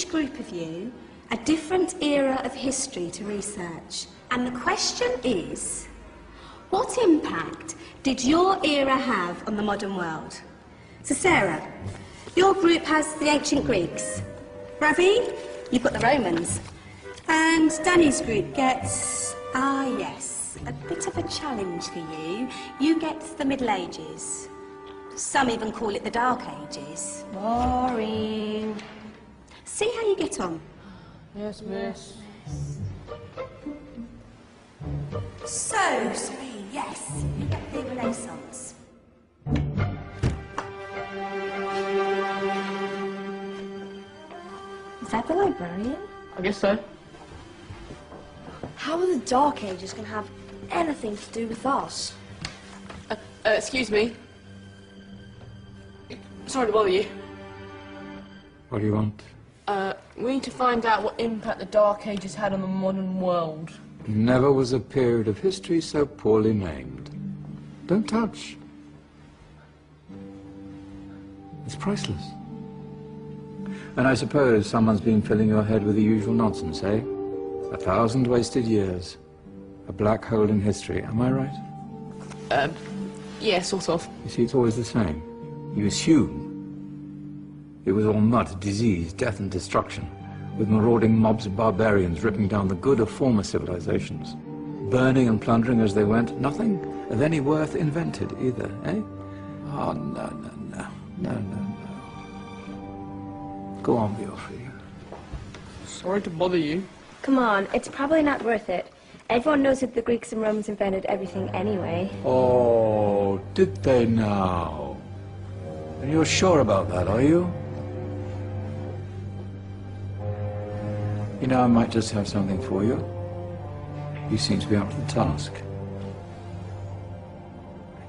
each group of you a different era of history to research. And the question is, what impact did your era have on the modern world? So Sarah, your group has the ancient Greeks. Ravi, you've got the Romans. And Danny's group gets, yes, a bit of a challenge for you. You get the Middle Ages. Some even call it the Dark Ages. Boring. See how you get on. Yes, miss. So, sorry, yes, you get the Renaissance. Is that the librarian? I guess so. How are the Dark Ages going to have anything to do with us? Excuse me. Sorry to bother you. What do you want? We need to find out what impact the Dark Ages had on the modern world. Never was a period of history so poorly named. Don't touch. It's priceless. And I suppose someone's been filling your head with the usual nonsense, eh? 1,000 wasted years. A black hole in history, am I right? Yeah, sort of. You see, it's always the same. You assume it was all mud, disease, death and destruction, with marauding mobs of barbarians ripping down the good of former civilizations, burning and plundering as they went. Nothing of any worth invented either, eh? Oh, no. Go on, be off with you. Sorry to bother you. Come on, it's probably not worth it. Everyone knows that the Greeks and Romans invented everything anyway. Oh, did they now? And you're sure about that, are you? You know, I might just have something for you. You seem to be up to the task.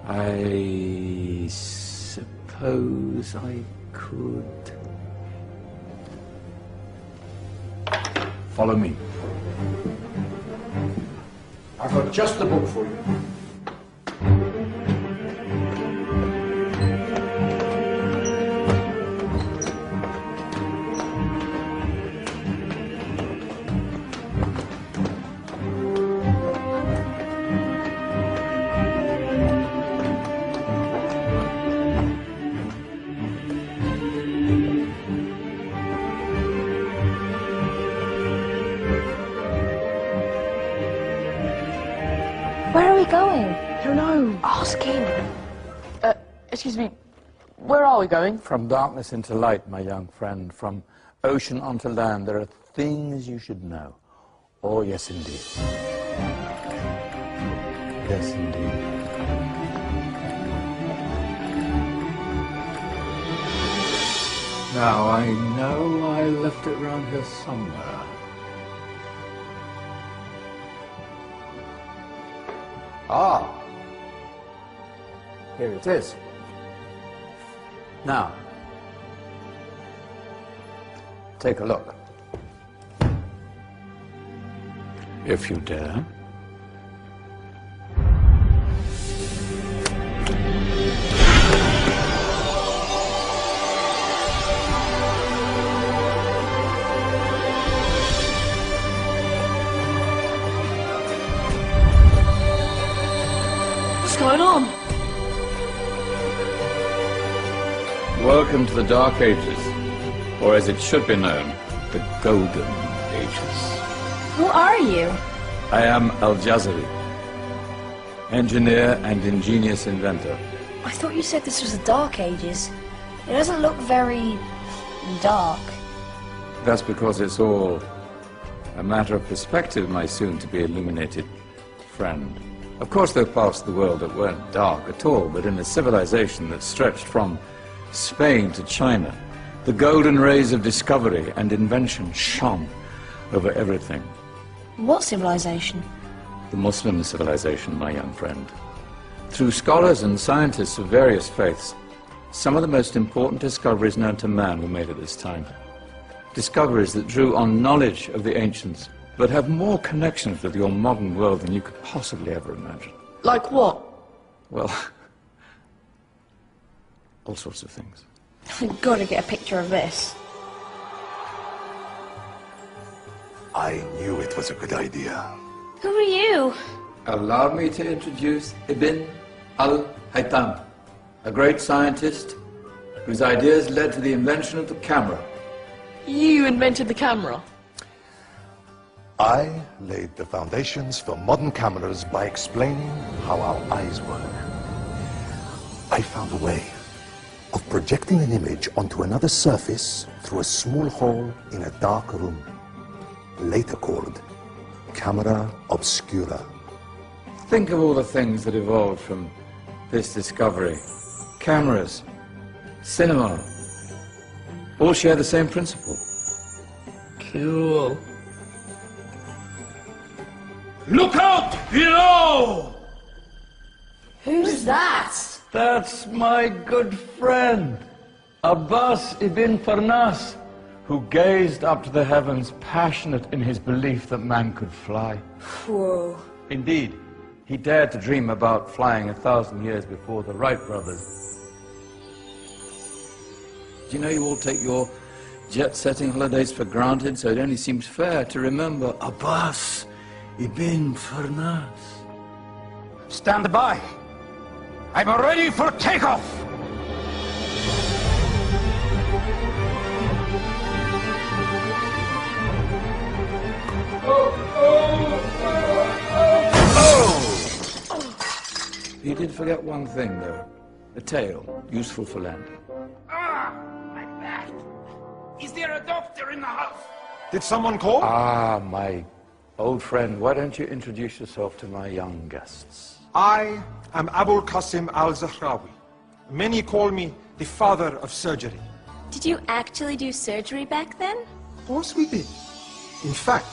I suppose I could... Follow me. I've got just the book for you. Where are we going? I don't know. Ask him. Excuse me. Where are we going? From darkness into light, my young friend. From ocean onto land. There are things you should know. Oh, yes, indeed. Yes, indeed. Now, I know I left it round here somewhere. Ah, here it is. Now, take a look. If you dare. What's going on? Welcome to the Dark Ages, or as it should be known, the Golden Ages. Who are you? I am Al-Jazari, engineer and ingenious inventor. I thought you said this was the Dark Ages. It doesn't look very... dark. That's because it's all a matter of perspective, my soon-to-be illuminated friend. Of course, there are parts of the world that weren't dark at all, but in a civilization that stretched from Spain to China, the golden rays of discovery and invention shone over everything. What civilization? The Muslim civilization, my young friend. Through scholars and scientists of various faiths, some of the most important discoveries known to man were made at this time. Discoveries that drew on knowledge of the ancients, but have more connections with your modern world than you could possibly ever imagine. Like what? Well, all sorts of things. I've got to get a picture of this. I knew it was a good idea. Who are you? Allow me to introduce Ibn al-Haytham, a great scientist whose ideas led to the invention of the camera. You invented the camera? I laid the foundations for modern cameras by explaining how our eyes work. I found a way of projecting an image onto another surface through a small hole in a dark room, later called camera obscura. Think of all the things that evolved from this discovery. Cameras, cinema, all share the same principle. Cool. Look out below! Who's that? That's my good friend, Abbas ibn Farnas, who gazed up to the heavens, passionate in his belief that man could fly. Whoa. Indeed, he dared to dream about flying 1,000 years before the Wright brothers. Do you know you all take your jet-setting holidays for granted, so it only seems fair to remember Abbas ibn Farnas. Stand by. I'm ready for takeoff. You did forget one thing, though. A tail, useful for landing. Ah, my back. Is there a doctor in the house? Did someone call? Ah, my old friend, why don't you introduce yourself to my young guests? I am Abul Qasim al-Zahrawi. Many call me the father of surgery. Did you actually do surgery back then? Of course we did. In fact,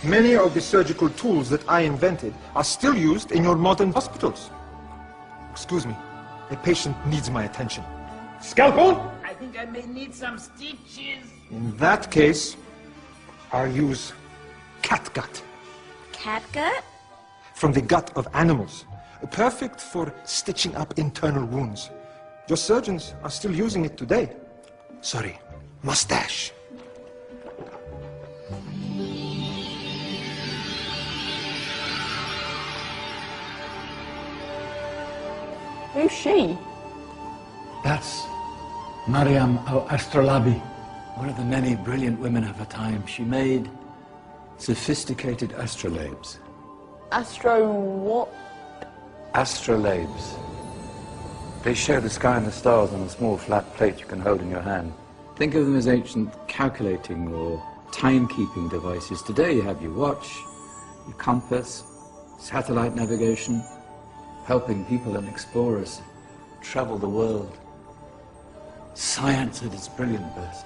many of the surgical tools that I invented are still used in your modern hospitals. Excuse me, a patient needs my attention. Scalpel? I think I may need some stitches. In that case, I'll use catgut. Catgut? From the gut of animals. Perfect for stitching up internal wounds. Your surgeons are still using it today. Sorry, mustache. Who's she? That's Maryam al-Astrolabi. One of the many brilliant women of her time. She made sophisticated astrolabes. Astro what? Astrolabes. They show the sky and the stars on a small flat plate you can hold in your hand. Think of them as ancient calculating or timekeeping devices. Today you have your watch, your compass, satellite navigation, helping people and explorers travel the world. Science at its brilliant best.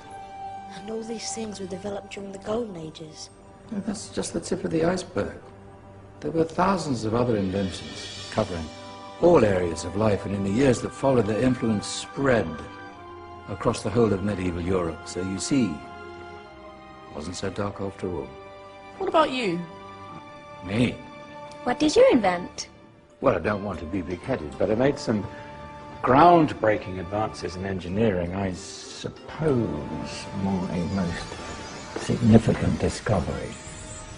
And all these things were developed during the Golden Ages. That's just the tip of the iceberg. There were thousands of other inventions covering all areas of life, and in the years that followed, their influence spread across the whole of medieval Europe. So you see, it wasn't so dark after all. What about you? Me? What did you invent? Well, I don't want to be big-headed, but I made some groundbreaking advances in engineering. I suppose my most significant discovery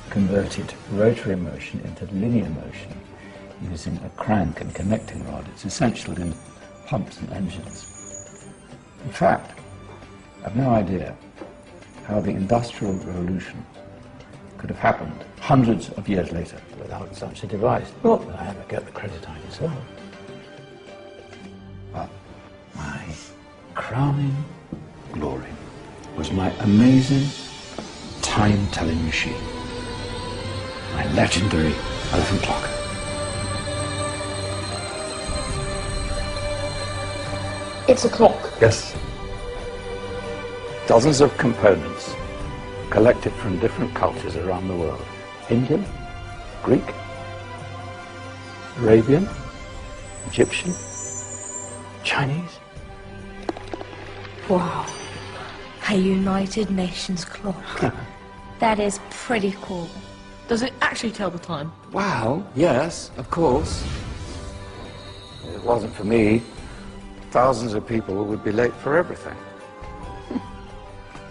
converted rotary motion into linear motion using a crank and connecting rod. It's essential in pumps and engines. In fact, I've no idea how the Industrial Revolution could have happened hundreds of years later without such a device. Not that I ever get the credit I deserve. But my crowning glory was my amazing time-telling machine. My legendary elephant clock. It's a clock. Yes. Dozens of components collected from different cultures around the world. Indian, Greek, Arabian, Egyptian, Chinese. Wow. A United Nations clock. That is pretty cool. Does it actually tell the time? Wow, yes, of course. If it wasn't for me, thousands of people would be late for everything.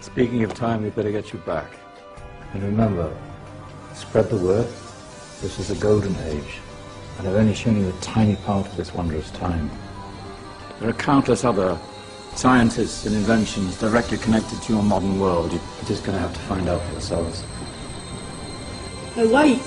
Speaking of time, we better get you back. And remember, Spread the word. This is the golden age, and I've only shown you a tiny part of this wondrous time. There are countless other scientists and inventions directly connected to your modern world. You're just going to have to find out for yourselves. No, wait!